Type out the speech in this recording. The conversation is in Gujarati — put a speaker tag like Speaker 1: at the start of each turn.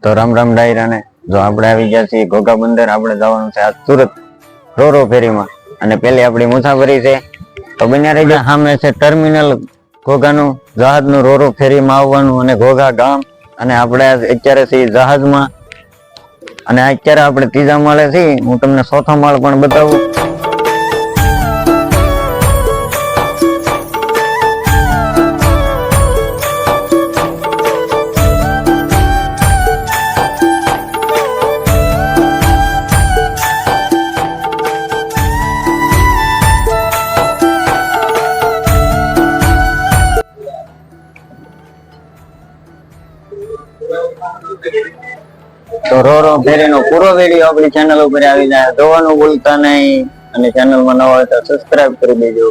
Speaker 1: તો રામ રામ ડાયરા ને જો આપણે આવી ગયા છીએ ઘોઘા બંદર. આપણે જવાનું છે આજ સુરત રોરો ફેરીમાં અને પેલી આપણી મુસાફરી છે. તો બન્યા રહી સામે છે ટર્મિનલ ઘોઘાનું, જહાજનું રોરો ફેરીમાં આવવાનું અને ઘોઘા ગામ. અને આપણે અત્યારે છીએ જહાજમાં અને અત્યારે આપણે ત્રીજા માળે છીએ. હું તમને ચોથો માળ પણ બતાવું. તો રોરો ફેરીનો પૂરો વિડીયો આપણી ચેનલ ઉપર આવી જાય, જોવાનું ભૂલતા નહીં અને ચેનલમાં નવા હોય તો સબસ્ક્રાઇબ કરી દેજો.